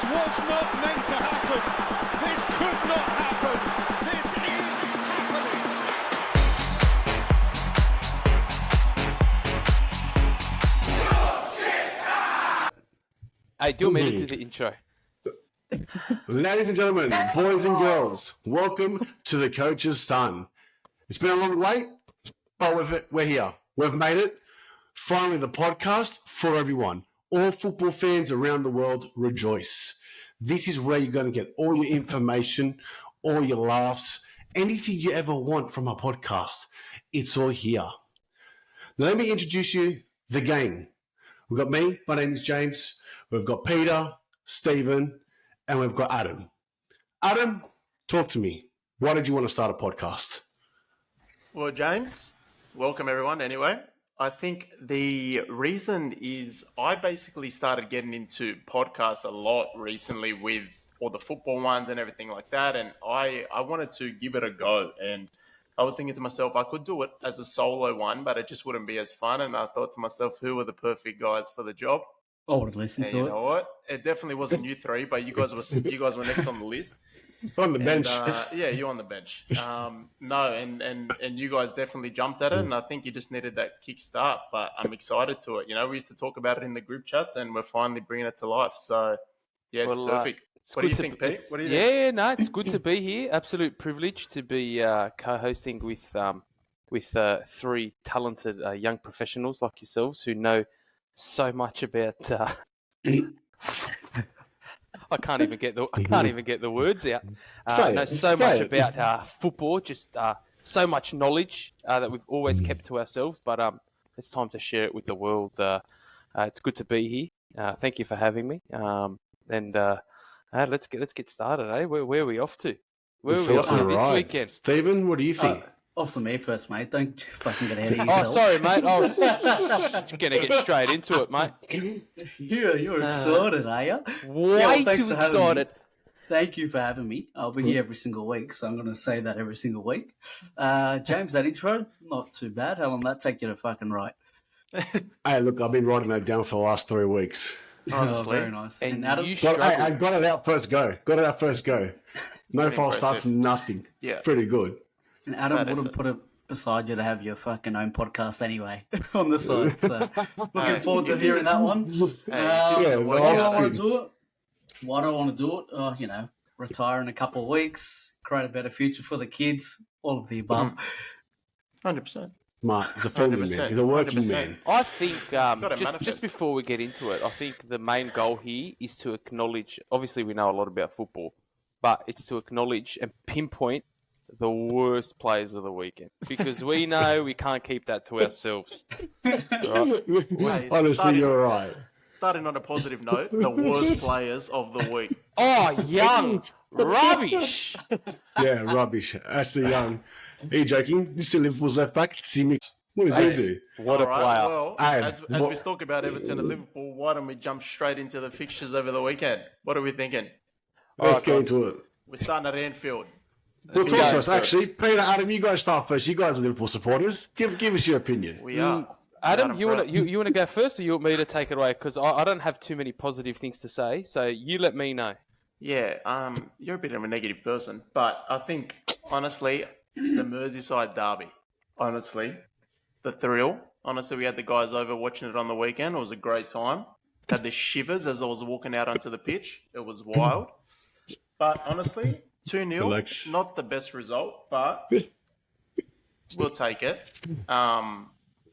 was not meant to happen. This could not happen. This is happening. Hey, do you want me to do the intro? Ladies and gentlemen, boys and girls, welcome to the Coach's Son. It's been a long wait, but we're here. We've made it. Finally, the podcast for everyone. All football fans around the world rejoice. This is where you're going to get all your information, all your laughs, anything you ever want from a podcast. It's all here. Now, let me introduce you the gang. We've got me. My name is James. We've got Peter, Stephen, and we've got Adam. Adam, talk to me. Why did you want to start a podcast? Well, James, welcome everyone anyway. I think the reason is I basically started getting into podcasts a lot recently with all the football ones and everything like that. And I wanted to give it a go. And I was thinking to myself, I could do it as a solo one, but it just wouldn't be as fun. And I thought to myself, who are the perfect guys for the job? I would have listened to it. You know what? It definitely wasn't you three, but you guys were next on the list. On the bench. Yeah, you're on the bench. And you guys definitely jumped at it, and I think you just needed that kickstart. But I'm excited to it. You know, we used to talk about it in the group chats, and we're finally bringing it to life. So, yeah, it's perfect. What do you think, Pete? What do you think? Yeah, no, it's good to be here. Absolute privilege to be co-hosting with three talented young professionals like yourselves who know so much about. I can't even get the words out. Know so much about football, just so much knowledge that we've always kept to ourselves. But it's time to share it with the world. It's good to be here. Thank you for having me. Let's get started. Eh? Where are we off to? Where are we off to this weekend? Stephen, what do you think? Off to me first, mate. Don't fucking get ahead of yourself. Oh, sorry, mate. I was just going to get straight into it, mate. You're excited, are you? Way too excited. Thank you for having me. I'll be here every single week, so I'm going to say that every single week. James, that intro, not too bad. How long did that take you to fucking write? Hey, look, I've been writing that down for the last 3 weeks. Honestly. Oh, very nice. And Adam? I got it out first go. No false starts, nothing. Yeah. Pretty good. And Adam wouldn't put it beside you to have your fucking own podcast anyway on the side. So looking forward to hearing that one. Why do I want to do it? Retire in a couple of weeks, create a better future for the kids, all of the above. 100%. Mark, he's a family man. He's a working 100%. man. I think just before we get into it, I think the main goal here is to acknowledge. Obviously, we know a lot about football, but it's to acknowledge and pinpoint the worst players of the weekend, because we know we can't keep that to ourselves. Right? Honestly, you're right. Starting on a positive note, the worst players of the week. Oh, Young, rubbish. Yeah, rubbish. Ashley Young. Are you joking? You see Liverpool's left back? Simic. What does he do? What a player. Well, as we talk about Everton and Liverpool, why don't we jump straight into the fixtures over the weekend? What are we thinking? Let's get into it. We're starting at Anfield. We'll talk first. Actually, Peter, Adam, you guys start first. You guys are Liverpool supporters. Give us your opinion. We are. Adam, you want to go first, or you want me to take it away? Because I don't have too many positive things to say. So you let me know. Yeah. You're a bit of a negative person, but I think honestly, the Merseyside derby. Honestly, the thrill. Honestly, we had the guys over watching it on the weekend. It was a great time. Had the shivers as I was walking out onto the pitch. It was wild. But honestly, 2-0, not the best result, but we'll take it.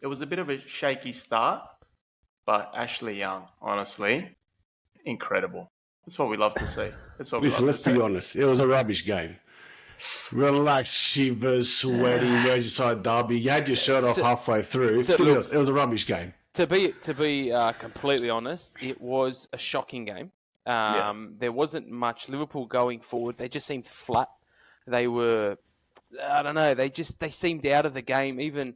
It was a bit of a shaky start, but Ashley Young, honestly, incredible. That's what we love to see. Listen, let's be honest. It was a rubbish game. Relaxed, shivers, sweaty, Merseyside derby. You had your shirt off halfway through. It was a rubbish game. To be completely honest, it was a shocking game. There wasn't much Liverpool going forward. They just seemed flat. They were, I don't know, they seemed out of the game. Even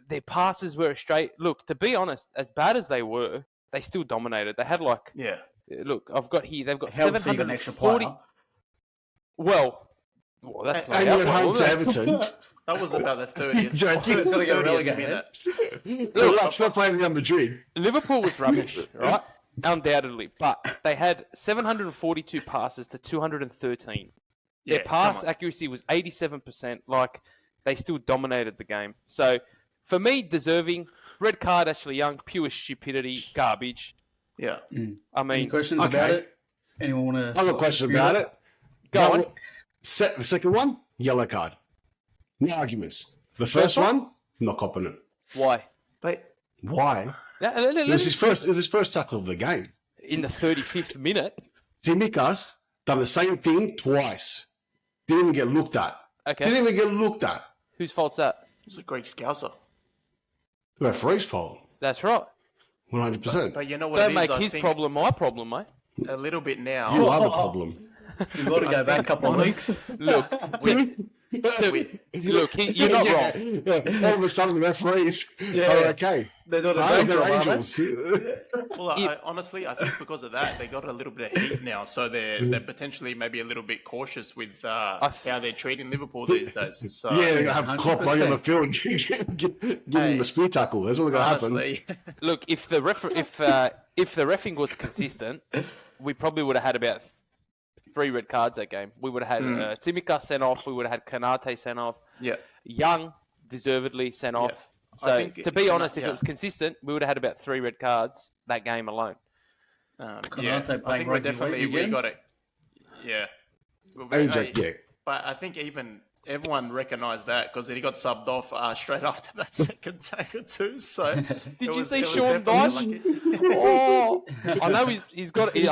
their passes were straight. Look, to be honest, as bad as they were, they still dominated. They had look, I've got here, they've got 740. Well, that's not and you're at home to Everton. That was about the 30th. Joking. Got to get relegated. Look, stop playing Real Madrid. Liverpool was rubbish, right? undoubtedly. But they had 742 passes to 213. Yeah, Their pass come on. accuracy was 87%. Like, they still dominated the game. So, for me, deserving. Red card, Ashley Young, pure stupidity, garbage. Yeah. I Any mean, questions Okay. about it? Anyone want to? I have a question about it. Go on. Second one, yellow card. No arguments. The first one, not copping it. why? But Why? It was his first tackle of the game. In the 35th minute. Tsimikas done the same thing twice. Didn't even get looked at. Okay. Didn't even get looked at. Whose fault's that? it's a Greek Scouser. The referee's fault. That's right. 100%. But you know what Don't it make is? I his think problem my problem, mate. a little bit now. You are the problem. You've got to go back a couple of weeks. Look, look, you're not wrong. Yeah, all of a sudden, the referees are okay. They're doing a I great think they're job, aren't they? angels. Well, honestly, I think because of that, they got a little bit of heat now, so they're potentially maybe a little bit cautious with how they're treating Liverpool these days. So, Yeah, they're going to have Klopp running on the field, give him a spear tackle. That's what's going to happen. honestly, Look, if the reffing was consistent, we probably would have had about 3 red cards that game. We would have had Tsimikas sent off. We would have had Kanate sent off. yeah. Young deservedly sent off. I So, think to be honest, if yeah. it was consistent, we would have had about 3 red cards that game alone. Yeah, Konate I playing think we rugby definitely league we again? got it. Yeah. Yeah. But I think even everyone recognised that because he got subbed off straight after that second tackle too. So Did you see Sean Dyche? Oh, I know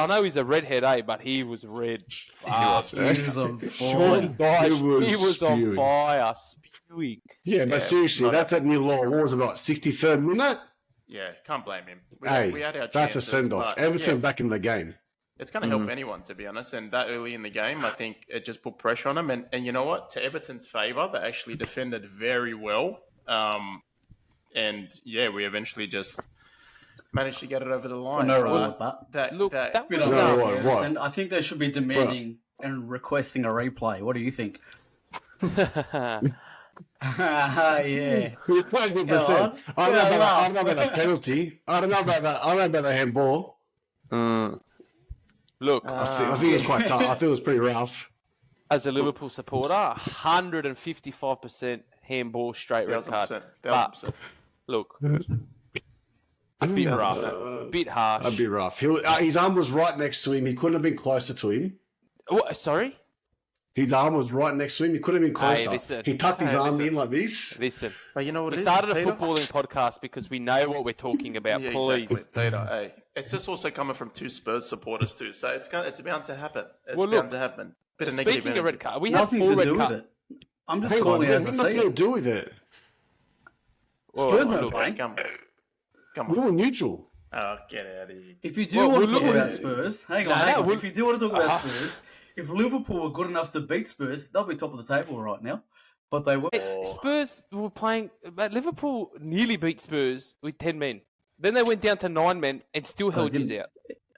I know he's a redhead, but he was red. Fast. He was on Sean fire. Dyche He was on spewing. fire, spewing. Yeah, but seriously, not that's at New Law. What was it, about 63rd minute? Yeah, can't blame him. We had our That's a chances, send-off. but, Everton yeah, back in the game. it's going to help anyone, to be honest. And that early in the game, I think it just put pressure on them. And you know what? To Everton's favour, they actually defended very well. And yeah, we eventually just managed to get it over the line. No But reward, but that Look, that bit was of No, reward. what? And I think they should be demanding and requesting a replay. What do you think? Yeah. 100%. I don't know about the penalty. I don't know about that. I don't know about the handball. Look, I think it was quite tough. I think it was pretty rough. as a Liverpool supporter, 155% handball straight red card. 1,000%. But 1,000%. look, a bit rough, a bit harsh. A bit rough. His arm was right next to him. He couldn't have been closer to him. What, sorry? His arm was right next to him. He couldn't have been closer. listen. He tucked his Hey, arm listen. in like this. Listen, But you know what we it is, started a Peter? footballing podcast because we know what we're talking about. Yeah, Please. exactly, Peter. Hey, it's just also coming from 2 Spurs supporters too, so it's bound to happen. It's Well, bound look, to happen. Bit of negative Speaking of energy. red card, we had Nothing 4 to red do with cards. it. I'm just Hang on, calling it there's as I nothing see to it. do with it. Spurs not look, playing. Come We on. were neutral. Oh, get out of here. If you do Well, want we'll to talk look about at- Spurs, hang No, on. we'll- If you do want to talk about Spurs, if Liverpool were good enough to beat Spurs, they'll be top of the table right now. But they were. Spurs were playing, but Liverpool nearly beat Spurs with 10 men. Then they went down to 9 men and still held didn't. you out.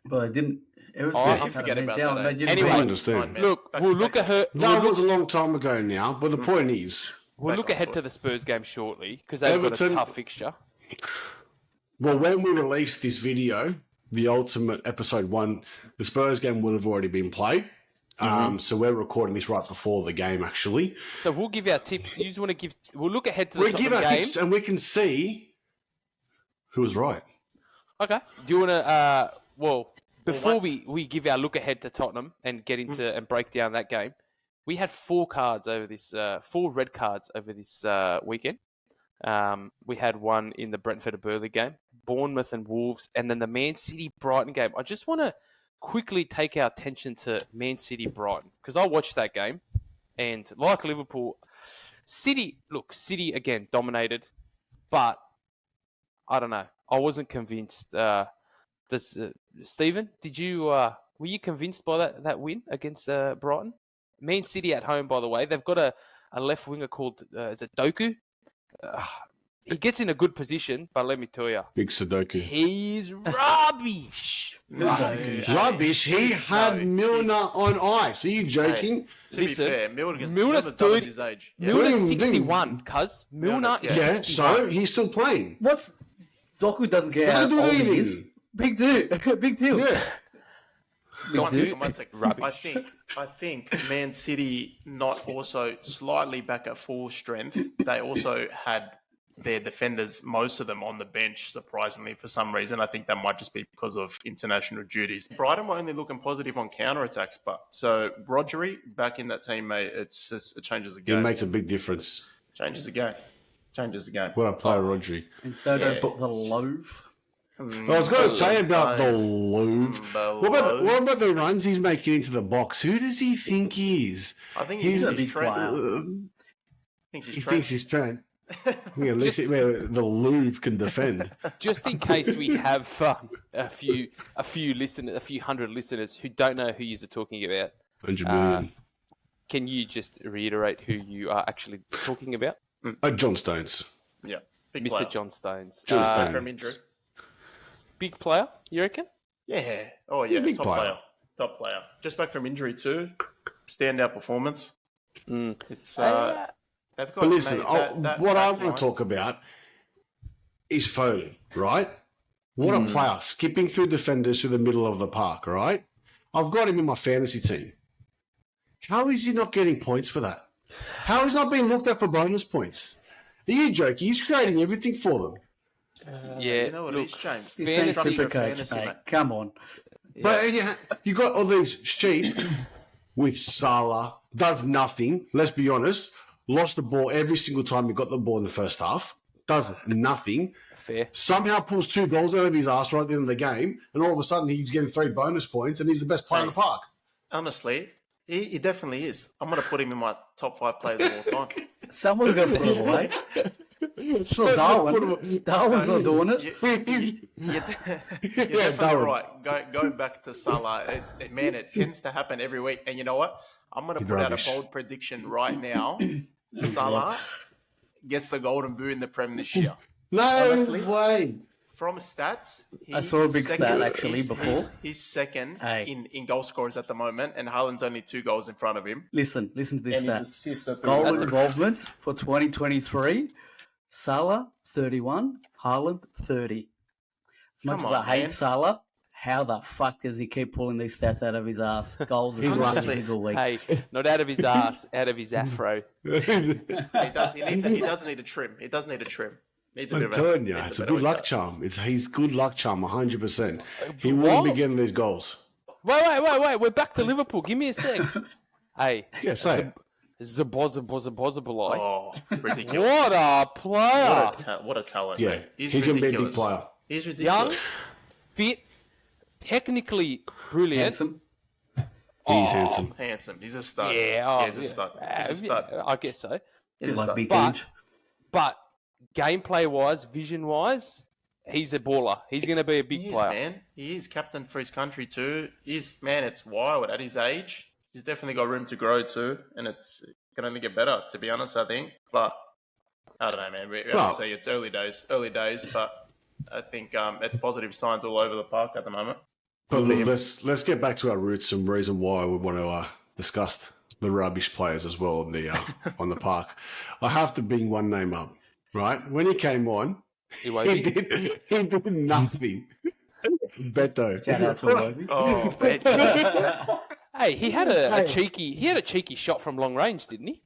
But they didn't. Everton Oh, had you a forget man about down, that, they eh? didn't Anyway, beat I them. understand. Man, Look, back- we'll back look to- at her. That was a long time ago now, but the point is, We'll look back ahead onto to it. the Spurs game shortly because they've got a Everton- tough fixture. well, when we released this video, the ultimate episode 1, the Spurs game would have already been played. So we're recording this right before the game, actually. So we'll give our tips. You just want to give. We'll look ahead to the We give Tottenham our game. tips and we can see who was right. Okay. Do you want to? Well, before we give our look ahead to Tottenham and get into and break down that game, we had 4 cards over this. 4 red cards over this weekend. We had one in the Brentford and Burnley game, Bournemouth and Wolves, and then the Man City Brighton game. I just want to quickly take our attention to Man City Brighton because I watched that game, and like Liverpool, City again dominated, but I don't know. I wasn't convinced. Stephen, did you? Were you convinced by that win against Brighton? Man City at home, by the way, they've got a left winger called is it Doku? He gets in a good position, but let me tell you, Big Sudoku. he's rubbish. Rubbish. He had Milner on ice. Are you joking? To be Listen, fair, Milner's Milner's doubles 30 his age. Milner's Boom, boom. 61, cuz. Milner Milner's- is Yeah, 61. so he's still playing. What's Doku doesn't care how Doesn't do old he is. anything. Big deal. Big deal. Yeah. One second. Rubbish. I think Man City not also slightly back at full strength. They also had their defenders, most of them on the bench, surprisingly, for some reason. I think that might just be because of international duties. Brighton were only looking positive on counter-attacks, but so Rodri back in that team, mate, it changes the It game. makes a big difference. Changes the game. What a player, Rodri. And so does Yeah. the Louvre. I was going to say about the Louvre. What about the runs he's making into the box? Who does he think he is? I think He's he's a a big Trent. player. Thinks He he's thinks Trent. he's Trent. Yeah, at least the Louvre can defend. Just in case we have a few listeners, a few hundred listeners who don't know who you're talking about, 100 million. can you just reiterate who you are actually talking about? John Stones. Yeah, big Mr. player. John Stones. John Stones. From injury. Big player, you reckon? Yeah. Oh yeah, Big top player. player. Top player. Just back from injury too. Standout performance. Mm. It's Uh, they've got. But listen, mate, what I back want line- to talk about is Foden, right? What a player, skipping through defenders through the middle of the park, right? I've got him in my fantasy team. How is he not getting points for that? How is he not being looked at for bonus points? Are you joking? He's creating everything for them. yeah, You know what look, it is, James? He's Fantasy- a super coach, fantasy, mate. mate. Come on. But you got all these sheep with Salah, does nothing, let's be honest. Lost the ball every single time he got the ball in the first half. Does nothing. fair. Somehow pulls 2 goals out of his ass right at the end of the game, and all of a sudden he's getting 3 bonus points, and he's the best player in the park. Honestly, he definitely is. I'm going to put him in my top 5 players of all time. Someone's got to put him away. It's not Darwin. Darwin's not doing it. You're Yeah, definitely Darwin. right. Going back to Salah, it tends to happen every week. And you know what? I'm going to He's put rubbish. out a bold prediction right now. Salah gets the golden boot in the Prem this year. No Honestly. way. From stats, I saw a big he's stat, second- actually, he's- before. He's second Hey. in goal scorers at the moment, and Haaland's only 2 goals in front of him. Listen to this And his stat. assists are Goal through the roof. involvements for 2023. Salah, 31. Haaland, 30. As much Come as on, I hate man. Salah, how the fuck does he keep pulling these stats out of his ass? Goals He's every lucky. single week. Hey, not out of his ass, out of his afro. He does need a trim. He does need a trim. Needs a bit I'm of telling you, needs it's a bit of good luck cut. charm. He's good luck charm, 100%. He wouldn't be What? getting these goals. Wait. We're back to Liverpool. Give me a sec. Hey, Yeah, say it. Zabozabozabozabolai. Oh, ridiculous! What a player! What a talent! Yeah, mate. he's going to be a big ridiculous. player. He's Young, ridiculous. fit, technically brilliant. Handsome. He's handsome. Handsome. He's a stud. Yeah, he's a stud. He's a stud. I guess so. He's a Like stud. big But- Ange. But gameplay wise, vision wise, he's a baller. He's going to be a big He is, player. man. He is captain for his country too. It's wild at his age. He's definitely got room to grow too, and it's can only get better. To be honest, I think. But I don't know, man. We have Well- to see. It's early days, but I think it's positive signs all over the park at the moment. But look, let's get back to our roots and reason why we want to discuss the rubbish players as well on the park. I have to bring one name up, right? When he came on, he Iwobi. did nothing. Beto. Shout out to Iwobi. Oh, Hey, he had a cheeky shot from long range, didn't he?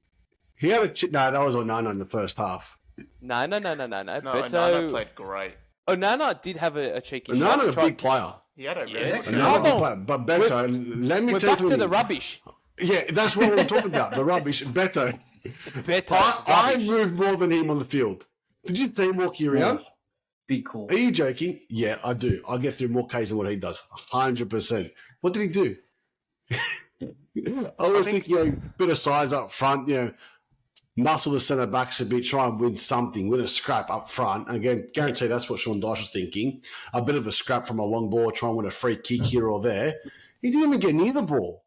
He had no, that was Onana in the first half. No. no, Beto. Onana played great. Onana did have a cheeky shot. Onana's a big player. He had a Yeah. really Hold Onana's a big on. player. But Beto, let me We're tell back you to the something. rubbish. Yeah, that's what we're talking about. The rubbish. Beto. Beto. I rubbish. moved more than him on the field. Did you see him walking around? Be cool. Are you joking? Yeah, I do. I get through more Ks than what he does. 100%. What did he do? I was thinking, a bit of size up front, muscle the centre backs a bit, try and win something, win a scrap up front. Again, guarantee that's what Sean Dyche was thinking. A bit of a scrap from a long ball, try and win a free kick here or there. He didn't even get near the ball.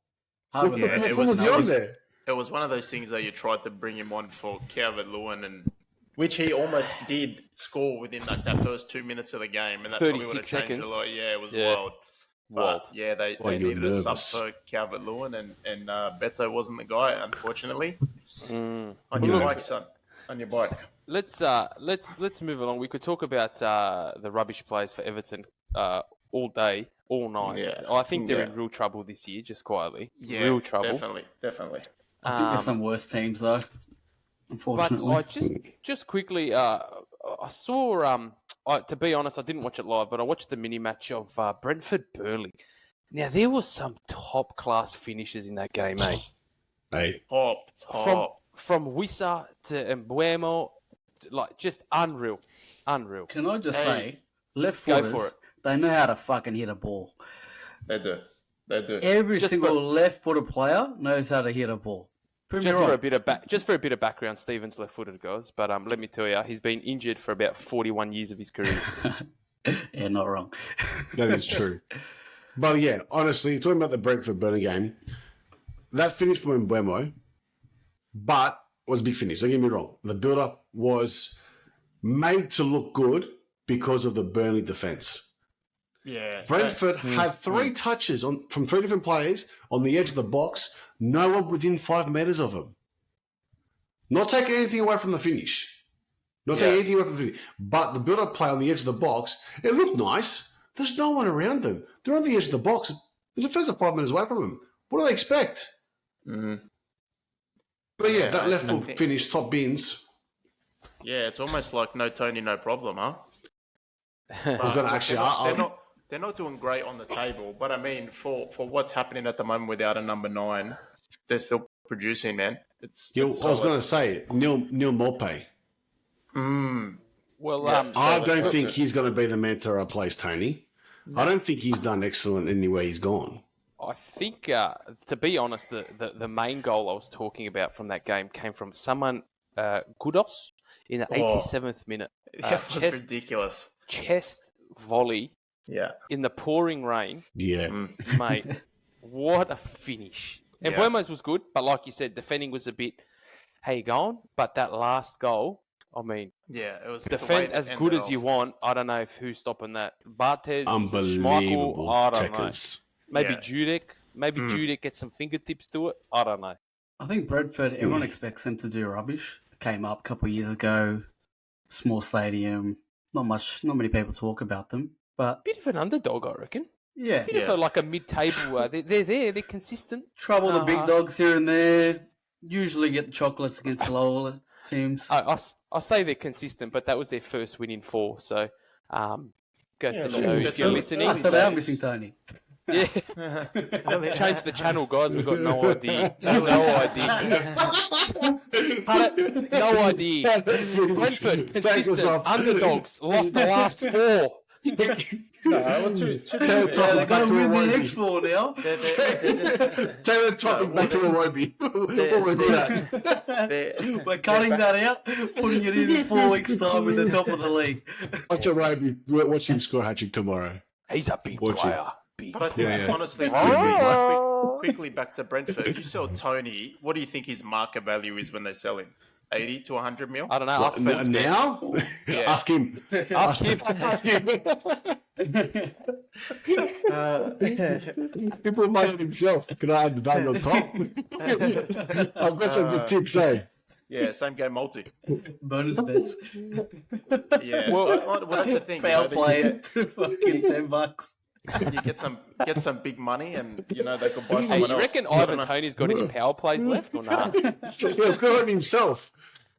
Hard Yeah, work. it What was he on was- there? It was one of those things that you tried to bring him on for Calvert-Lewin, and which he almost did score within like that first 2 minutes of the game, and that probably would have 36 changed seconds. a lot. Yeah, it was Yeah. wild. Wild. But yeah, they Well, you're needed a sub nervous. for Calvert-Lewin, and Beto wasn't the guy, unfortunately. Mm. On your Yeah. bike, son. On your bike. Let's move along. We could talk about the rubbish players for Everton all day, all night. Yeah. I think they're Yeah. in real trouble this year, just quietly. Yeah, Real trouble. Definitely. I think there's some worse teams though. But Unfortunately, I just quickly, I saw. To be honest, I didn't watch it live, but I watched the mini match of Brentford Burnley. Now there was some top class finishes in that game, mate. Hey, From Wissa to Mbuemo, like just unreal. can I just Hey, say, left go footers, for it. they know how to fucking hit a ball. They do. Every Just single for- left-footed player knows how to hit a ball. Prove me Just for a wrong. bit of background, Stephen's left-footed, guys. But let me tell you, he's been injured for about 41 years of his career. Yeah, not wrong. that is true. But yeah, honestly, talking about the Brentford Burnley game, that finish from Mbuemo, but was a big finish. Don't get me wrong. The build-up was made to look good because of the Burnley defence. Yeah. Brentford had 3 touches from 3 different players on the edge of the box, no one within 5 metres of him. Not taking anything away from the finish. But the build-up play on the edge of the box, it looked nice. There's no one around them. They're on the edge of the box. The defence are 5 metres away from them. What do they expect? Mhm. But yeah, Yeah, that left I foot think- finish, top bins. Yeah, it's almost like no Tony, no problem, huh? I was going to actually... They're not doing great on the table, but I mean, for what's happening at the moment without a number 9, they're still producing, man. I was going solid. to say, Neil Morpay. Well, Yeah. I don't think he's going to be the man to replace Tony. I don't think he's done excellent anywhere he's gone. I think, to be honest, the main goal I was talking about from that game came from someone, Kudos, in the 87th minute. That was ridiculous. Chest volley Yeah. in the pouring rain. Yeah. Mate, what a finish. And Yeah. Buemo's was good, but like you said, defending was a bit, how you going? But that last goal, I mean, Yeah, it was defend as good as you want. I don't know who's stopping that. Barthez, Unbelievable Schmeichel, I don't know. checkers. Maybe Yeah. Judek. Maybe Judek gets some fingertips to it. I don't know. I think Bradford, everyone expects them to do rubbish. They came up a couple of years ago, small stadium, not many people talk about them. But Bit of an underdog, I reckon. yeah, Bit of like a mid-table. They're there. They're consistent. trouble the big dogs here and there. Usually get the chocolates against the lower teams. I say they're consistent, but that was their first win in 4. So, goes to show if you're listening. So they are missing Tony. Yeah. Change the channel, guys. We've got no idea. No idea. No idea. Brentford, consistent. Underdogs. Lost the last 4. Yeah, they're going to win the next 4 now. Take the topic back to Awobi. What we're good at. We're cutting that out, putting it in 4 weeks' time at the top of the league. Watch Awobi. Watch him score a hat-trick tomorrow. He's a big Watch player. Big. But I think, Yeah. honestly, quickly back to Brentford. You sell Tony. What do you think his market value is when they sell him? 80 to 100 mil? I don't know. Ask Feds. Now? Yeah. Ask him. Ask him. Ask him. People might himself. Can I add the value on top? I've got some good tips, eh? Yeah, same game multi. Bonus bets. Yeah. Well, that's the thing. Foul you know, play to fucking $10. you get some big money, and you know they could buy Hey, someone you else. reckon I don't Ivan know. Toney's got any power plays left or not? Yeah, he's got it himself.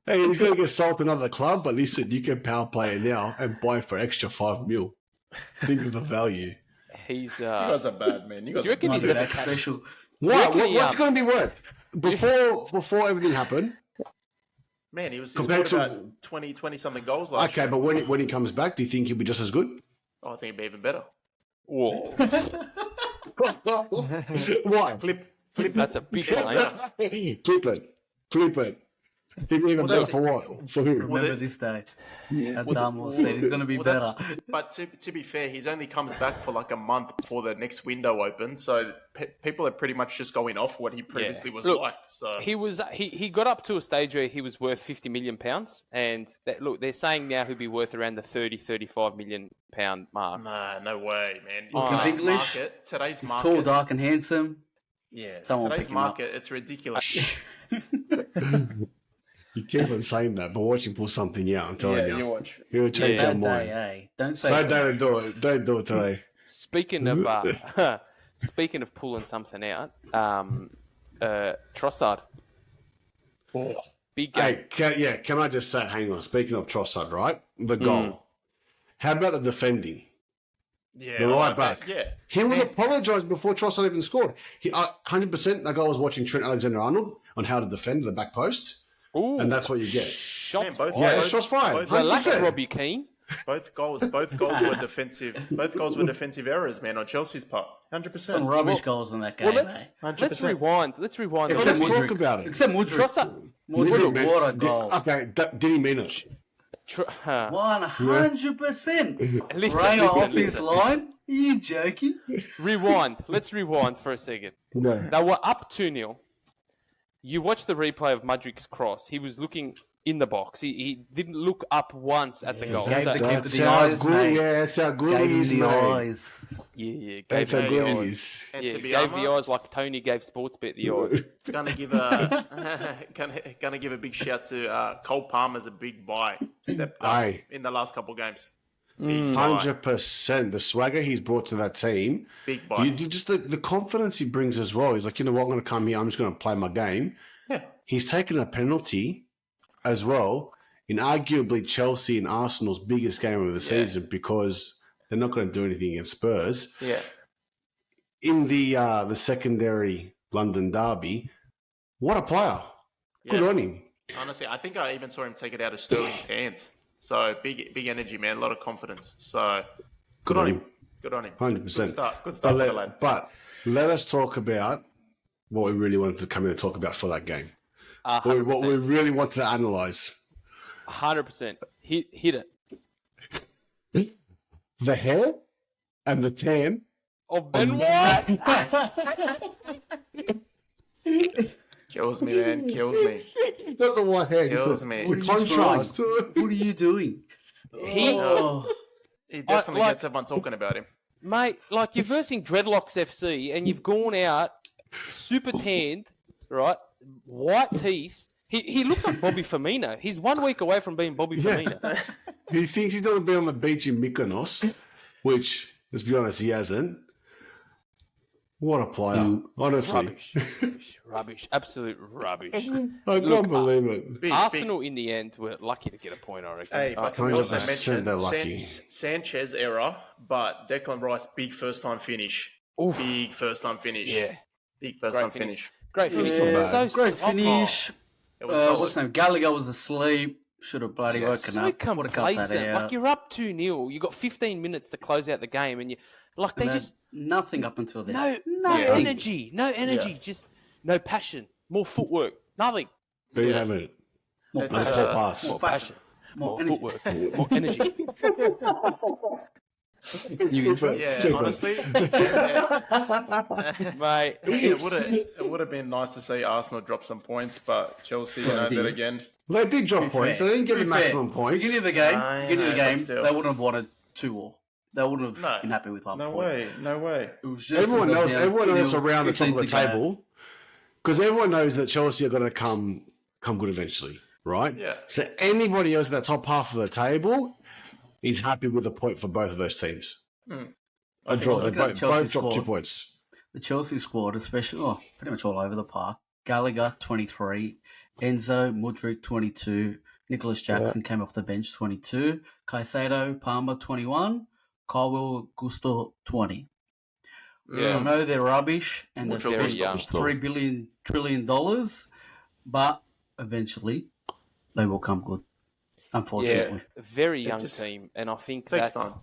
Hey, he's going to get sold to another club, but listen, you can power play it now and buy for extra $5 million. Think of the value. He's. You guys are bad, man. You Do guys you reckon Might he's be ever that catch? special. What? reckon he, What's it going to be worth? Before everything happened? man, he Compared scored to- about 20 something goals last Okay, year. but when he comes back, do you think he'll be just as good? Oh, I think it'd be even better. Whoa, Why? Flip. that's a big claim. Clip it. He'll be even better that's for what? For who? Remember this day. Adamo said he's going to be better. But to be fair, he's only comes back for like a month before the next window opens, so people are pretty much just going off what he previously was Look, like. So He got up to a stage where he was worth £50 million, and they're saying now he'll be worth around the 35 million pound mark. nah, no way, man. Oh. Today's English. market, today's He's market, tall, dark, and handsome. yeah, Someone today's pick him up. market, it's ridiculous. You keep on saying that, but watch him pull something out. I'm telling yeah, you you. watch. He'll change Yeah. your Bad day, mind. eh? Don't say Don't do it. Don't do it today. Speaking of speaking of pulling something out, Trossard, big game. Hey, can I just say, hang on, speaking of Trossard, right? The goal. How about the defending? Yeah, The right back. Yeah. He was apologised before Trossard even scored. 100% that guy was watching Trent Alexander-Arnold on how to defend the back post, Ooh, and that's what you get. shots Man, both- fired. Yeah, shots fired. both- Relax, 100%. Robbie Keane. Both goals were defensive. Both goals were defensive errors, man, on Chelsea's part. 100%. Some rubbish goals in that game. Well, let's 100%. rewind. Let's rewind. Well, a let's little bit. talk about it. Except Mudryk. Trossard. Mudryk, man, what a goal. Okay, did he mean it? 100%. Listen, Rayo off his listen. line? Are you joking? Rewind. Let's rewind for a second. No. They were up 2-0. You watch the replay of Mudryk's cross. He was looking in the box. He didn't look up once at the goal. gave So- the keeper That's the how eyes, good, mate. yeah, that's how good Gave he him is, the mate. eyes. yeah, That's gave how him good the he eyes. is. And Yeah, to be gave the honest, eyes like Tony gave Sportsbet the eyes. gonna give a big shout to Cole Palmer's a big buy. Stepped up Aye. in the last couple games. Mm. Big buy. 100%. The swagger he's brought to that team. Big buy. You just the confidence he brings as well. He's like, you know what, I'm going to come here. I'm just going to play my game. Yeah. He's taken a penalty as well in arguably Chelsea and Arsenal's biggest game of the season because they're not going to do anything against Spurs. Yeah. In the secondary London derby, what a player. Good Yeah. on him. Honestly, I think I even saw him take it out of Sterling's hands. So big energy, man. A lot of confidence. So good on him. Good on him. 100%. Good start. Good start for the lad. But let us talk about what we really wanted to come in and talk about for that game. What we 100%. really wanted to analyse. 100%. Hit it. The hair and the tan. Of Ben White. Kills me, man. Kills me. Not the white hair. Kills the, me. the contrast to it. What are you doing? He, Oh, He definitely like- gets everyone talking about him. mate, like you're versing Dreadlocks FC and you've gone out super tanned, right? White teeth. He looks like Bobby Firmino. He's 1 week away from being Bobby Yeah. Firmino. He thinks he's going to be on the beach in Mykonos, which, let's be honest, he hasn't. What a player. Honestly. Rubbish. Absolute rubbish. I can't believe it. Big, Arsenal, in the end, were lucky to get a point, I reckon. Hey, but can we also 100% mention they're lucky. Sanchez error, but Declan Rice, big first time finish. Oof. Big first time finish. Yeah. Big first Great time finish. finish. Great finish. Yeah. So great soft. finish. It was What's solid. his name? Gallagher was asleep. Should have bloody woken So up. Would have cut that complacent. out. Like you're up 2-0. You got 15 minutes to close out the game, and you like they And just nothing up until then. no Nothing. energy, no energy, just no passion, more footwork, nothing, There you Yeah. have it. More It's, Nice passion. ball pass. more passion. passion, More more energy. footwork, more energy. New intro. Yeah, Check honestly, Mate, it would have been nice to see Arsenal drop some points, but Chelsea, Well, that the- again. They did drop points. fair. They didn't get To the be fair, maximum points. Beginning of the game, I beginning of the know, but game, still. they wouldn't have wanted 2-2. They wouldn't have No. been happy with 1 No point. way, no way. It was just Everyone as knows. down Everyone knows 2-0, around the top of the 15 to go. table, because everyone knows that Chelsea are going to come good eventually, right? Yeah. So anybody else in that top half of the table is happy with a point for both of those teams. A draw. They looking at both Chelsea's dropped 2 squad. points. The Chelsea squad, especially, pretty much all over the park. Gallagher, 23. Enzo, Mudryk, 22. Nicholas Jackson came off the bench, 22. Caicedo, Palmer, 21. Colwell, Gusto, 20. I yeah, know they're rubbish and they're Very supposed to young. $3 trillion, but eventually they will come good, unfortunately. a very It young just team, and I think takes that's time.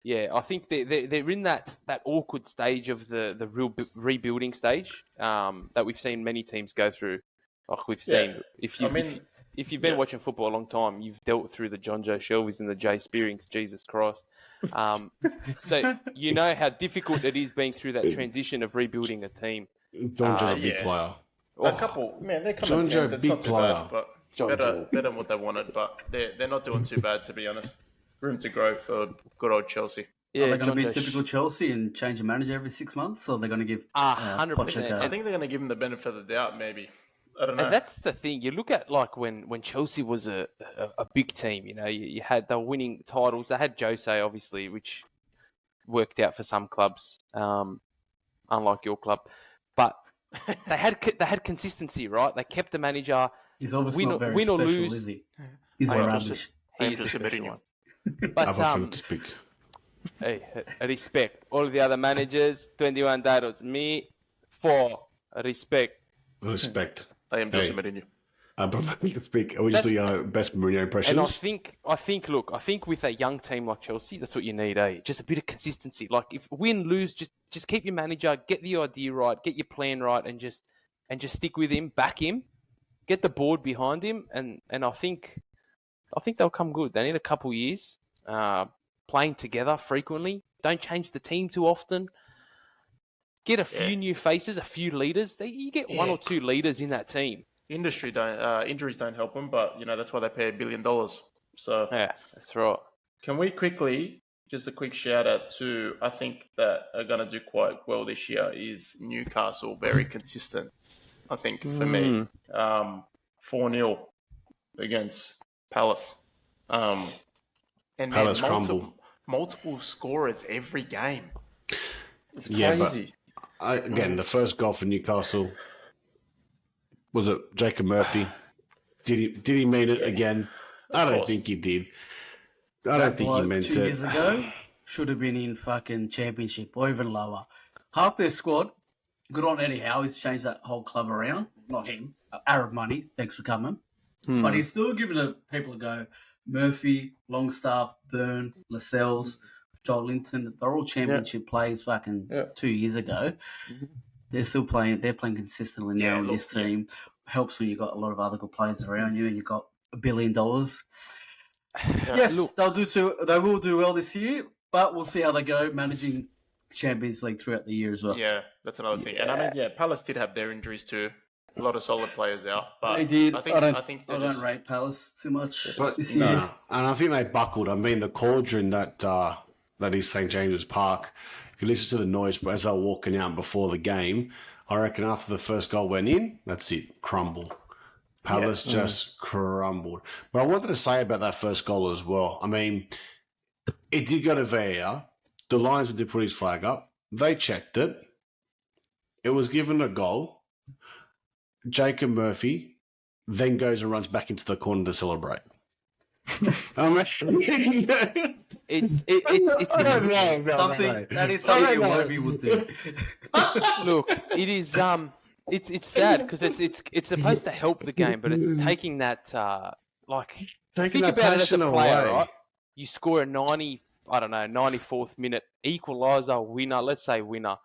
yeah, I think they're in that awkward stage of the real rebuilding stage that we've seen many teams go through. Like we've seen, Yeah. if you've been yeah. watching football a long time, you've dealt through the John Joe Shelbys and the Jay Spearings. Jesus Christ! So you know how difficult it is being through that transition of rebuilding a team. John Joe's a big yeah. player. A couple, man, they're John coming Joe, 10th. That's big not too player. bad, but John better Joe. than what they wanted. But they're not doing too bad, to be honest. Room to grow for good old Chelsea. Yeah, Are they going to John be Joe typical Chelsea and change a manager every 6 months, or are they going to give 100%. Pochettino- I think they're going to give him the benefit of the doubt, maybe. I don't know. And that's the thing. You look at like when Chelsea was a big team. You know, you had they were winning titles. They had Jose, obviously, which worked out for some clubs, unlike your club. But they had consistency, right? They kept the manager. He's obviously Win not or- very win or special, lose. is he? He's I am rubbish. just- He I'm is the just special admitting one. I've But offered to speak. hey, respect all the other managers. 21 titles. Me 4 respect. Respect. I am just Hey. admitting you. I've offered to speak. Are we just doing our best Mourinho impressions? And I think with a young team like Chelsea, that's what you need, Just a bit of consistency. Like if win, lose, just keep your manager, get the idea right, get your plan right, and just stick with him, back him, get the board behind him, and I think they'll come good. They need a couple years playing together frequently. Don't change the team too often. Get a few new faces, a few leaders. You get one or two leaders in that team. Injuries don't help them, but that's why they pay $1 billion. So Yeah, that's right. can we quickly, just a quick shout out to, I think that are going to do quite well this year is Newcastle, very consistent. I think for me, 4-0 against Palace, and then Palace crumble. multiple scorers every game. It's Yeah, but- crazy. Again, the first goal for Newcastle, was it Jacob Murphy? Did he mean it again? I don't course. think he did. I don't think he Like meant 2 it. years ago, should have been in fucking championship or even lower. Half their squad, good on Eddie Howe, he's changed that whole club around. Not him. Arab money, thanks for coming. But he's still giving the people a go. Murphy, Longstaff, Byrne, Lascelles, Joel Linton, they're all championship players fucking 2 years ago. They're still playing, they're playing consistently now in this team. Helps when you've got a lot of other good players around you and you've got $1 billion. Yes, they will do well this year, but we'll see how they go managing Champions League throughout the year as well. Yeah, that's another thing. And I mean, Palace did have their injuries too. A lot of solid players out, but They did. I think I don't rate Palace too much But this year. no, and I think they buckled. I mean, the cauldron that is St James's Park. If you listen to the noise as they were walking out before the game, I reckon after the first goal went in, that's it, crumble. Palace just crumbled. But I wanted to say about that first goal as well. I mean, it did go to VAR. The linesman did put his flag up. They checked it. It was given a goal. Jacob Murphy then goes and runs back into the corner to celebrate. It's Something that is something Iwobi would do. Look, it is it's sad because it's supposed to help the game, but it's taking that Taking think that about it as a passion player, away. right? You score a 94th minute equaliser winner, let's say winner,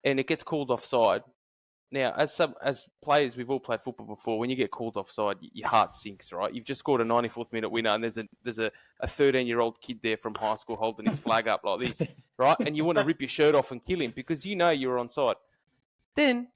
and it gets called offside. Now, as players, we've all played football before. When you get called offside, your heart sinks, right? You've just scored a 94th minute winner, and there's a 13-year-old kid there from high school holding his flag up like this, right? And you want to rip your shirt off and kill him because you know you're onside. Then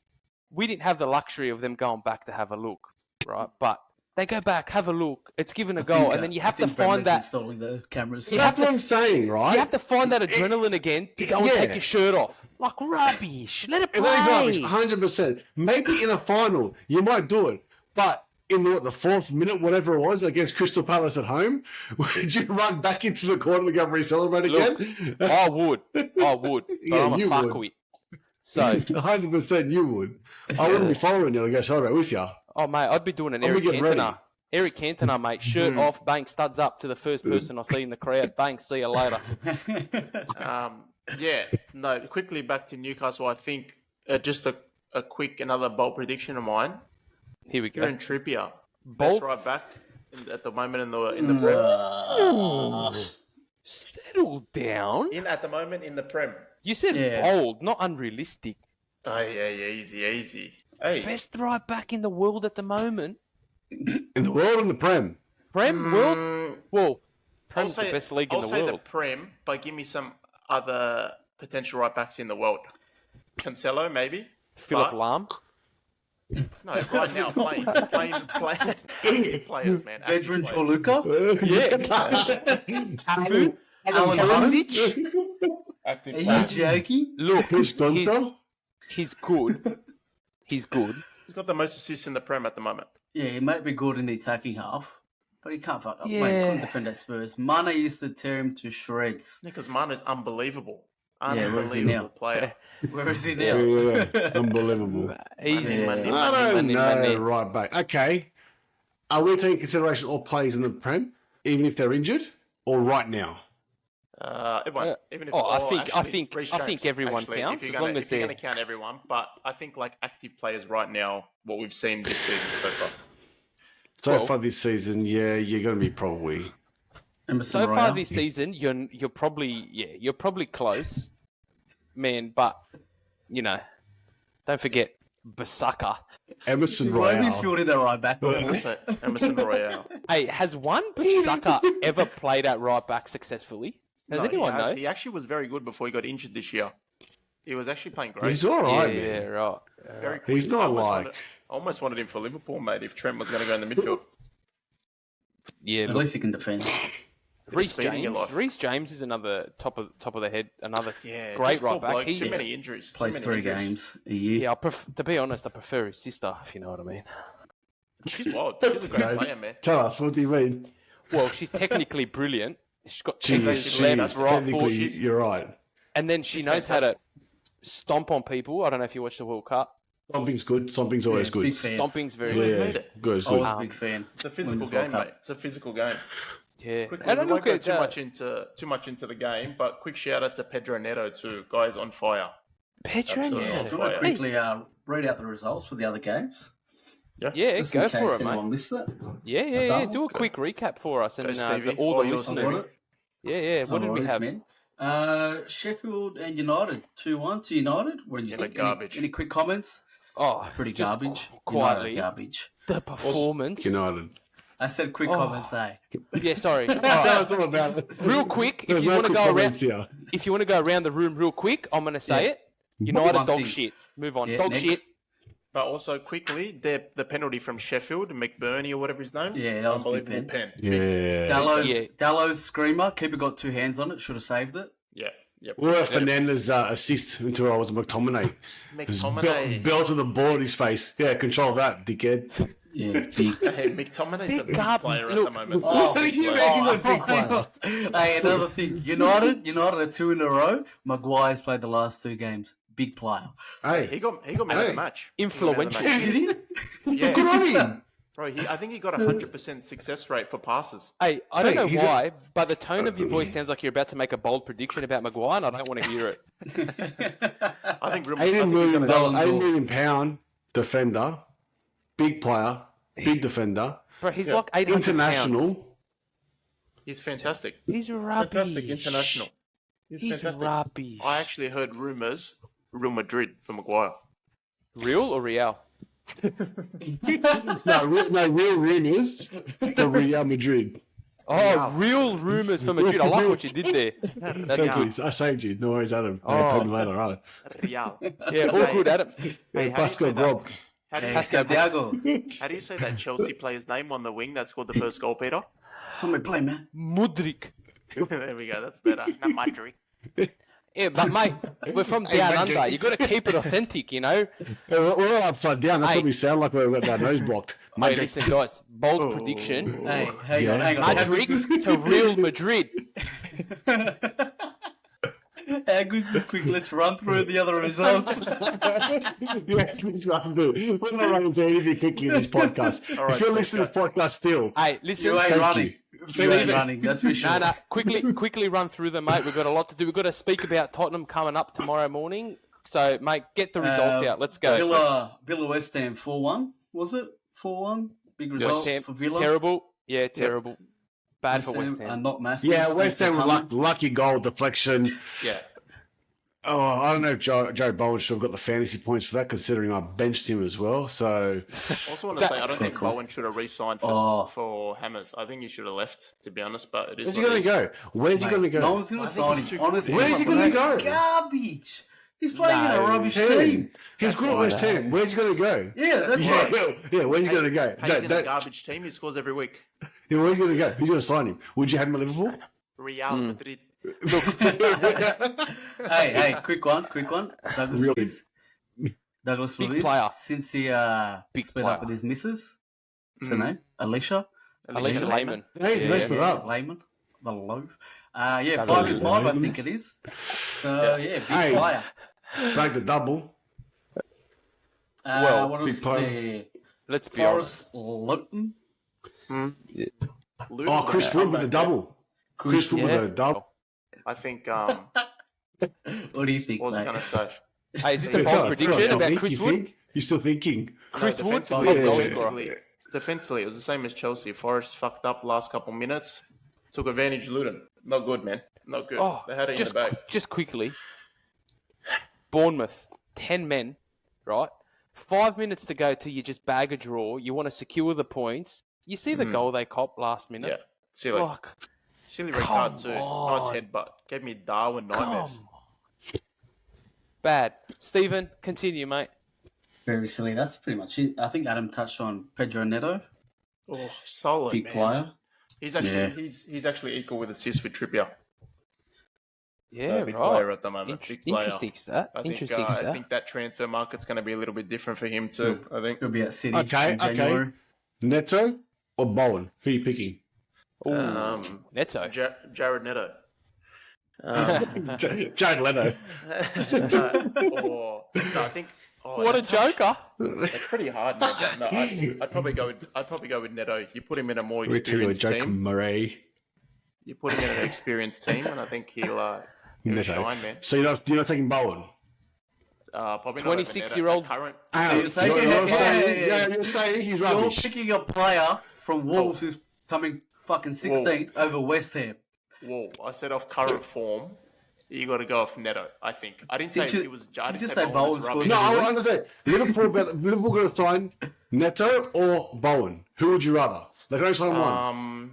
we didn't have the luxury of them going back to have a look, right? But they go back, have a look. It's given a goal, and then you have to find that. Installing the cameras. That's what I'm saying, right? You have to find that adrenaline again to go and take your shirt off. Like rubbish. Let it play. Rubbish, 100%. Maybe in a final, you might do it. But in the fourth minute, whatever it was, against Crystal Palace at home, would you run back into the corner to go re-celebrate again? I would. But Yeah, I'm a you would. fuckwit. So, 100% you would. I wouldn't be following you to go celebrate with you. oh, mate, I'd be doing an I'm Eric gonna get ready. Cantona. Eric Cantona, mate. Shirt off, bang, studs up to the first person I see in the crowd. Bang, see you later. Quickly back to Newcastle. I think just a quick another bold prediction of mine. Here we go. Kieran Trippier, Bold? best right back at the moment in the Prem. Settle down. At the moment in the Prem. You said bold, not unrealistic. Oh yeah, easy. Hey, Best right back in the world at the moment. In the world and the Prem. Prem, world? Well, Prem's I'll the best league in I'll the say world. the Prem, but give me some other potential right backs in the world. Cancelo, maybe. Philip but- Lahm. No, right now playing players, man. active Vedran players. Choluka? Alan Pulisic. Active Are you players. joking? Look, Chris Gunter? he's good. He's good. He's got the most assists in the Prem at the moment. Yeah, he might be good in the attacking half. But he can't fuck up. Yeah. Wait, couldn't defend at Spurs. Mane used to tear him to shreds. Because Mane's unbelievable. Yeah, where's he Unbelievable now? player. Where is he now? Yeah, unbelievable. He's Money, I don't money, know, money. right back. Okay. Are we taking consideration all players in the Prem, even if they're injured, or right now? Everyone, even if I think Reece everyone actually, counts If as you're long gonna, as if you're they're going to count everyone, but I think like active players right now, what we've seen this season so far. So Well- far this season, yeah, you're going to be probably. Emerson so far Royale. this season. You're probably close, man. But don't forget Basaka. Emerson Why Royale. is fielding the right back? So, Emerson Royale. Hey, has one Basaka ever played at right back successfully? Does No, anyone know? He actually was very good before he got injured this year. He was actually playing great. He's all right, yeah, man. right. He's Very quick. not I almost like. wanted- I almost wanted him for Liverpool, mate, if Trent was going to go in the midfield. Yeah, At look, least he can defend. Reece speed in your James. life. Reece James is another top of the head, another Yeah, great just poor right back. bloke, He's, too many injuries. too Plays many 3 injuries. games a year. yeah, to be honest, I prefer his sister, if you know what I mean. She's wild. She's a great So, player, man. Tell us, what do you mean? Well, she's technically brilliant. She's got She's, fingers she's left, right, technically, foot, you're right. and then she she's knows how to fantastic. stomp on people. I don't know if you watch the World Cup. Stomping's good. Stomping's always Yeah, good. big fan. Stomping's very Always good. need it. Good, it's I good. was a big fan. It's a physical Women's World game, Cup. mate. It's a physical game. Yeah, Quickly, and I we won't look go at too much into the game, but quick shout out to Pedro Neto too. Guys on fire. Pedro. Absolutely. Yeah, Yeah, do you want to quickly read out the results for the other games? yeah, Just go in for case it, mate. anyone missed it. Yeah. Do a quick recap for us and Stevie. all the All yours, listeners. Stevie. Yeah. What No did we worries, have? man. Sheffield and United 2-1 to United. What did you United think? garbage. Any quick comments? Oh, Pretty just garbage. Quietly, United garbage. the performance. United. I said quick Oh. comments, eh? Yeah, sorry. Tell Alright, us all about it. real quick, if There's you no want to quick go around, comments here. if you want to go around the room real quick, I'm going to say Yeah. it. United One dog thing. shit. Move on. Yeah, Dog next. shit. But also quickly, the penalty from Sheffield, McBurney or whatever his name. Yeah, that was a big unbelievable pen. Yeah. Dallo's screamer. Keeper got 2 hands on it. Should have saved it. Yeah. Yep. Or Fernandez assist into I was McTominay. McTominay. Belt to the ball in his face. Yeah, control that, dickhead. Yeah, big. Hey, McTominay's a Big big garbage. player at Look, the moment. Oh, What are you making a big player? Hey, another thing. United are 2 in a row. Maguire's played the last 2 games. Big player. Hey, He got man of Hey. the match. He got man of the Influential. match. Did he? Yeah. good on him. Bro, I think he got 100% success rate for passes. Hey, I don't Hey, know he's a- why, but the tone of your voice sounds like you're about to make a bold prediction about Maguire, and I don't want to hear it. I think $80 he's million, gonna Ballon $80 d'Or. million pound defender, big player, big defender, Bro, he's Yeah. like 800 international. pounds. He's fantastic. He's rubbish. Fantastic international. He's fantastic. rubbish. I actually heard rumours Real Madrid for Maguire. Real or Real? No, real rumors for Real Madrid. Oh, real rumours for Madrid. I like what you did there. That's Thank good. you. I saved you. No worries, Adam. Oh. I'll pay me later, right? Real. Yeah, all good, Adam. Hey, how do you Pascal say that? Grob. How do you, Hey, Santiago. how do you say that Chelsea player's name on the wing that scored the first goal, Peter? Somebody play, man. Mudrik. There we go. That's better. Not Madrid. Yeah, but mate, we're from down under. You got to keep it authentic, you know. Hey, we're all upside down. That's Hey. what we sound like when we've got our nose blocked. Hey, Madrid. listen, guys. Bold prediction. Hey, hang Yeah. on, hang on. Madrid to Real Madrid. How good's this quick? Let's run through the other results. Yeah, we're not running through anything quickly in this podcast. All right, If you're Steve, listening to this podcast still, Hey, listen. You ain't thank running. you. You ain't running, that's for sure. No, quickly run through them, mate. We've got a lot to do. We've got to speak about Tottenham coming up tomorrow morning. So, mate, get the results out. Let's go. Villa West Ham 4-1, was it? 4-1? Big results West Ham, for Villa. terrible. Yeah, terrible. Bad for West Are Ham. not massive. Yeah, I think West Ham they're with coming. lucky goal deflection. Yeah. Oh, I don't know if Joe Bowen should have got the fantasy points for that, considering I benched him as well. So, Also want to say, I don't think Bowen should have re-signed Oh. for Hammers. I think he should have left, to be honest. But it is. where's he what going it to is. go? Where's he Mate, going to go? No one's going I to think sign he's him. too- Honestly, Where's he gonna go? Garbage. He's playing in a No. rubbish team. He's good at West Ham. Where's he going to go? Yeah, that's Yeah, right. yeah, where's he going to go? Pays in a That- garbage team. He scores every week. yeah, where's he going to go? Who's going to sign him? Would you have him at Liverpool? Real Madrid. Hey, quick one. Douglas Really? Luiz. Douglas Big Luiz, player. since he Big split up player. with his missus, what's Mm. her name? Alicia. Alicia Lehman. Hey, let's put up. Lehman, the loaf. That's 5-5, I Lehman. think it is. So big Hey. player. Break the double. Well, what big else player. there? Let's be honest. Forrest Luton. Luton Oh, Chris with a Wood with the comeback, double. Chris Wood Yeah. with a double. yeah. I think. What do you think, What was I mate? going to say? Hey, is this a Tell bold us, prediction still about think- Chris you Wood? think? You're still thinking? Chris No, Wood, defensively, top yeah, goal defensively, scorer. defensively, it was the same as Chelsea. Forest fucked up last couple minutes. Took advantage of Luton. Not good, man. Not good. Oh, They had it in the just, bag. just quickly. Bournemouth, 10 men, right? 5 minutes to go till you just bag a draw. You want to secure the points. You see the goal they copped last Yeah. minute? Silly. Like, Silly red come card too. Nice on. headbutt. Gave me Darwin nightmares. come on. Bad. Stephen, continue, mate. Very silly. That's pretty much it. I think Adam touched on Pedro Neto, Oh, solid, big man. player. He's actually Yeah. he's actually equal with assists with Trippier. Yeah, So big right. player at the moment. Big player. Interesting stat. I think, Interesting I stat. think that transfer market's going to be a little bit different for him too. I think. He'll be at City Okay, in okay. January. Neto or Bowen? Who are you picking? Ooh, Neto. Jared Neto. Jared Leto. Or no, I think. Oh, What a that's tough. joker. That's pretty hard, man. But no, I'd probably go with Neto. You put him in a more We tell you a experienced joke, team. Murray. You put him in an experienced team, and I think he'll Neto. shine, man. So you're not taking Bowen? Probably not over Neto. 26-year-old. Current. So you're taking- You're saying he's You're rubbish. picking a player from Wolves who's coming fucking 16th over West Ham. Whoa! I said off current form. You got to go off Neto. I think. I didn't say Did you- he was. I did didn't you say say Bowen was Bowen rubbish. No, scores? I understand. Liverpool going to sign Neto or Bowen. Who would you rather? They can only sign one.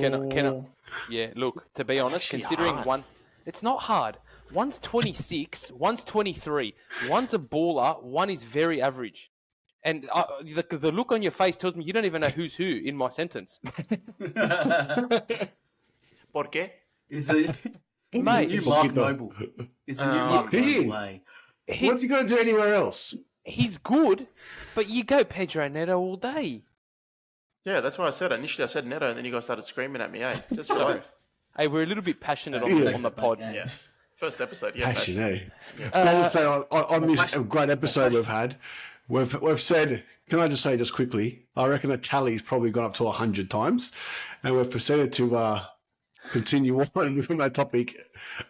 Can I, yeah, look, to be honest, actually considering hard. one, it's not hard. One's 26, one's 23. One's a baller, one is very average. And the look on your face tells me you don't even know who's who in my sentence. ¿Por qué? Is it Mate, new Mark Noble? Is a new Mark He is. Noble? eh? What's he going to do anywhere else? he's good, but you go Pedro Neto all day. Yeah, that's what I said. Initially, I said Neto, and then you guys started screaming at me. Hey, just relax. Hey, we're a little bit passionate Yeah. on the pod. Yeah. First episode. Yeah. Actually, mate. no. Can I just say on this great episode we've had, we've said, can I just say just quickly, I reckon the tally's probably gone up to 100 times, and we've proceeded to continue on with that topic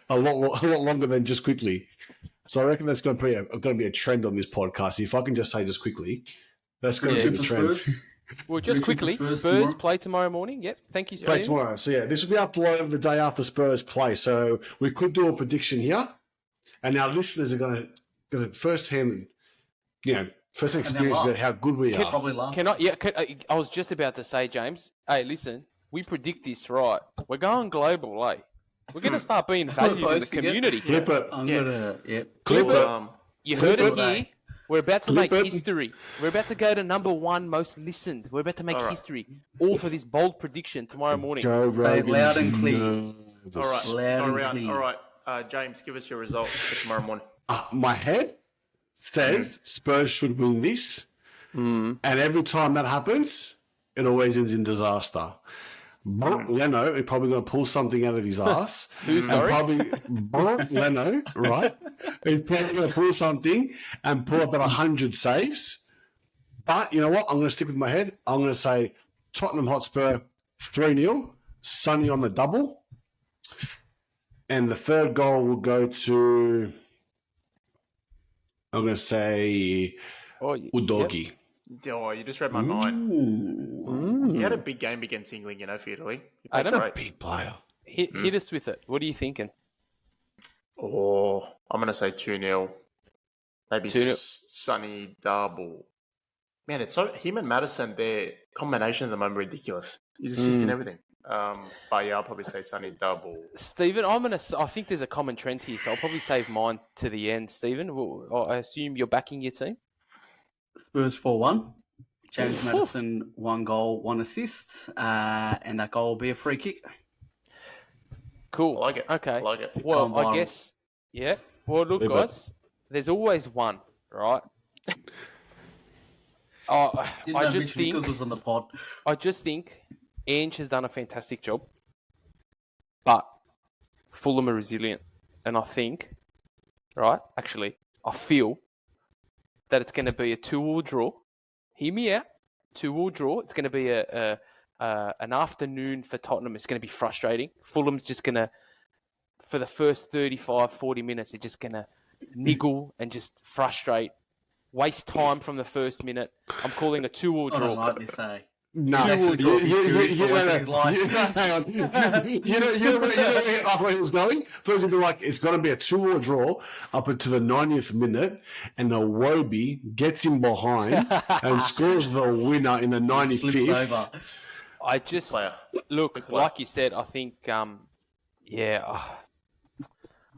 a lot longer than just quickly. So I reckon that's going to be a trend on this podcast. If I can just say just quickly, that's going to Yeah. be the For trend. Spurs? Well, just Prediction for quickly, Spurs Spurs tomorrow? play tomorrow morning. Yep, thank you, Play Steve. tomorrow. So yeah, this will be uploaded the day after Spurs play. So we could do a prediction here, and our listeners are going to first-hand experience laugh. about how good we are. Probably laugh. I was just about to say, James. Hey, listen, we predict this right. We're going global, eh? We're going to start being valued in the Posting it. community. Clip it. I'm gonna, yep. Clip it. You Clip heard it it. here. We're about to Clip make it. history. We're about to go to #1 most listened. We're about to make All right. history. All for this bold prediction tomorrow morning. Joe Say it loud and clear. nervous. All right. Loud and All right. clear. All right. James, give us your result for tomorrow morning. My head says Spurs should win this, and every time that happens, it always ends in disaster. But Leno is probably going to pull something out of his ass. Who, And sorry? probably Leno, right? He's probably going to pull something and pull up at 100 saves. But you know what? I'm going to stick with my head. I'm going to say Tottenham Hotspur 3-0, Sonny on the double. And the third goal will go to, I'm going to say Oh, yep. Udogi. Oh, you just read my mind. Ooh. He had a big game against England, for Italy. He I played know. great. Big player. Hit us with it. What are you thinking? Oh, I'm going to say 2-0. Maybe 2-0. Sonny double. Man, it's so him and Madison, their combination at the moment ridiculous. He's assisting everything. But yeah, I'll probably say Sonny double. Stephen, I think there's a common trend here, so I'll probably save mine to the end. Stephen, I assume you're backing your team. Spurs 4-1. James Madison, 1 goal, 1 assist. And that goal will be a free kick. Cool. I like it. Okay. I like it. Well, Gone I viral. guess. Yeah. Well, look, Yeah, but- guys. There's always one, right? Oh, Didn't I know just Mitch think Nichols was on the pod. Ange has done a fantastic job, but Fulham are resilient, and I think, right? Actually, I feel that it's going to be a 2-2 draw. Hear me out. 2-2 draw. It's going to be an afternoon for Tottenham. It's going to be frustrating. Fulham's just going to, for the first 35, 40 minutes, they're just going to niggle and just frustrate, waste time from the first minute. I'm calling a 2-2 I don't draw. like this, eh? No, actually you, be serious for once in his life. hang on. You know where it was going? First, it'd be like it's going to be a 2-2 draw up until the 90th minute, and the Wobie gets him behind and scores the winner in the Slips 95th. over. I just Player. look Good player. like you said. I think, I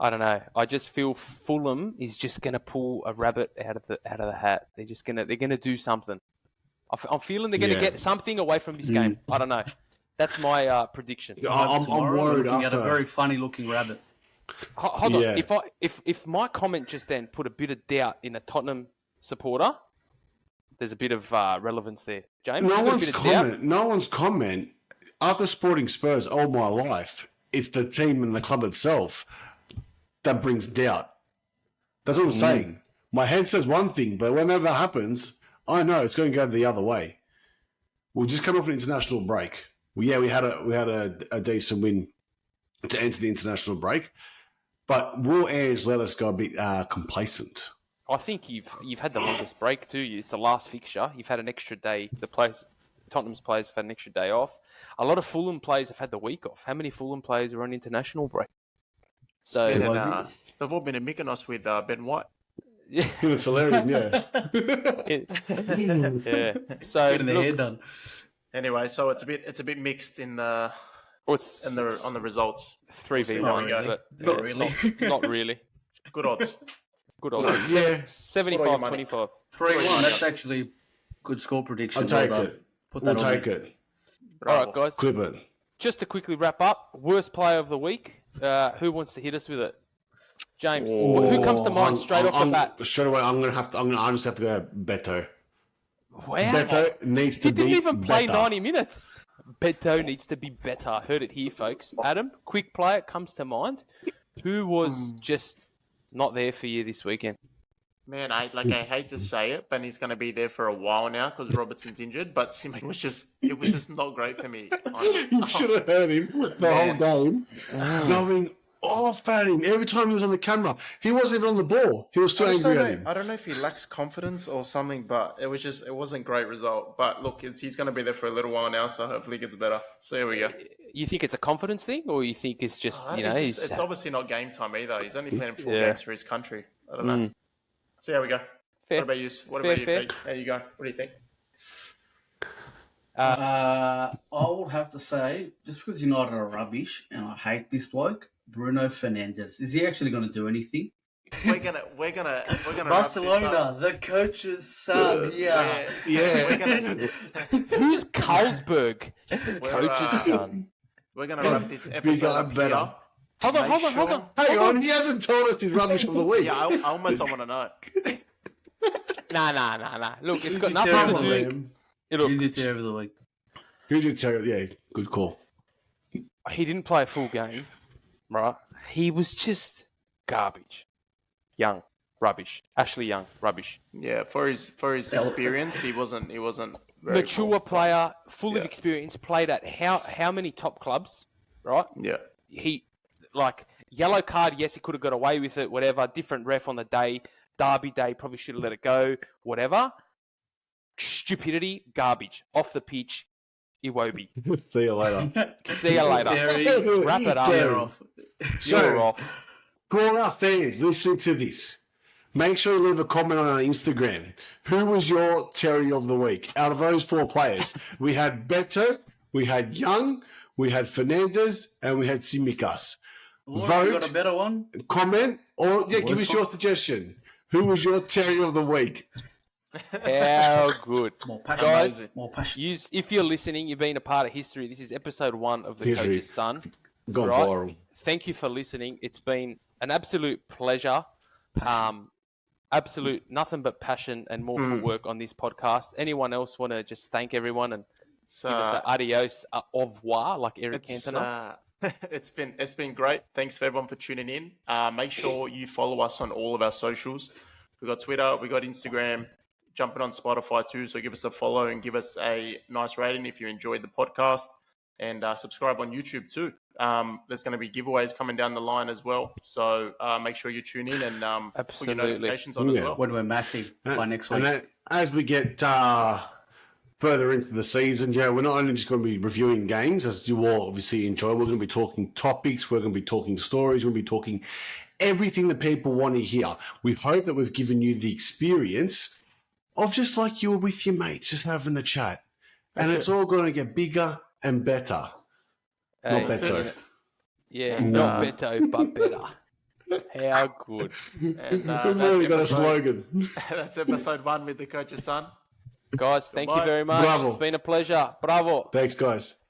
don't know. I just feel Fulham is just going to pull a rabbit out of the hat. They're gonna do something. I'm feeling they're going to get something away from this game. I don't know. That's my prediction. I'm Tomorrow, we're worried looking at after. a very funny looking rabbit. Hold Yeah. on. If my comment just then put a bit of doubt in a Tottenham supporter, there's a bit of relevance there, James. No You've got a one's bit of doubt? comment. No one's comment. After Sporting Spurs all my life, it's the team and the club itself that brings doubt. That's what I'm saying. My head says one thing, but whenever that happens, I know it's going to go the other way. We'll just come off an international break. We had a decent win to enter the international break, but will Ange let us go a bit complacent? I think you've had the longest break too. It's the last fixture. You've had an extra day. Tottenham's players have had an extra day off. A lot of Fulham players have had the week off. How many Fulham players are on international break? So And Yeah. they've all been in Mykonos with Ben White. yeah. It's hilarious, yeah. Yeah. So Getting their hair look, done. Anyway, so it's a bit mixed in the it's on the results. 3v1, There we go. but Not really. not really. Good odds. Good odds. Yeah. 75-25. 3-1. That's actually good score prediction. I'll take Well done. it. Put We'll that on take there. it. All right, guys. Clip it. Just to quickly wrap up, worst player of the week. Who wants to hit us with it? James, who comes to mind straight off the bat? Straight away, I just have to go Beto. Wow. Beto needs to He didn't be even play better. 90 minutes. Beto needs to be better. Heard it here, folks. Adam, quick player comes to mind. Who was just not there for you this weekend? Man, I hate to say it, but he's going to be there for a while now because Robertson's injured. But Simic was just not great for me. You should have heard him the whole game going off at him every time he was on the camera. He wasn't even on the ball. He was still angry at him. I don't know if he lacks confidence or something, but it wasn't a great result. But look, he's going to be there for a little while now, so hopefully it gets better. So here we go. You think it's a confidence thing, or you think it's just, It's obviously not game time either. He's only playing 4 Yeah. games for his country. I don't know. So here we go. Fair. What about you? Fair. Pete? There you go. What do you think? I would have to say, just because United are rubbish and I hate this bloke, Bruno Fernandes. Is he actually going to do anything? We're gonna wrap this Barcelona, up. the coach's son. Yeah. We're gonna Who's Carlsberg? We're, Coach's son. we're gonna wrap this episode guy up better. here. Hold on. Make Hold on. Hang on, he hasn't told us his rubbish of the week. Yeah, I almost don't want to know. Nah. Look, it's got Who's your nothing to terrible do. man? Look, Who's your team over the week? Who's your terrible? Yeah, good call. he didn't play a full game, right? He was just garbage. Young, rubbish. Ashley Young, rubbish. Yeah, for his experience, he wasn't very Mature cool. player, full of Yeah. experience, played at how many top clubs, right? Yeah, He, like, yellow card, yes, he could have got away with it, whatever. Different ref on the day. Derby day, probably should have let it go, whatever. Stupidity, garbage. Off the pitch, Iwobi. See you later. See you later. Terry, Wrap it up. tear off. You're So, off. to all our fans listening to this, make sure you leave a comment on our Instagram. Who was your Terry of the week? Out of those 4 players, we had Beto, we had Young, we had Fernandez, and we had Simikas. What, you got Vote. a better one? Comment or give Worst us your one? suggestion. Who was your Terry of the week? How good. More passion. Guys, More passion. if you're listening, you've been a part of history. This is episode 1 of The History. Coach's Son. Gone Right. viral. Thank you for listening. It's been an absolute pleasure. absolute nothing but passion and more footwork on this podcast. Anyone else want to just thank everyone and So, give us an adios, au revoir, like Eric Cantona? it's been great. Thanks for everyone for tuning in. Make sure you follow us on all of our socials. We got Twitter, we got Instagram, jumping on Spotify too. So give us a follow and give us a nice rating if you enjoyed the podcast, and subscribe on YouTube too. There's going to be giveaways coming down the line as well. So make sure you tune in and put your notifications on as well. When we're massive by next week. And as we get further into the season, we're not only just going to be reviewing games, as you all obviously enjoy, we're going to be talking topics, we're going to be talking stories, we're going to be talking everything that people want to hear. We hope that we've given you the experience of just like you were with your mates, just having a chat. And it's all going to get bigger and better. Not better. Yeah, not better, but better. How good. And We've really got a slogan. That's episode 1 with the Coach's Son. Guys, thank you Goodbye. very much. Bravo. It's been a pleasure. Bravo. Thanks, guys.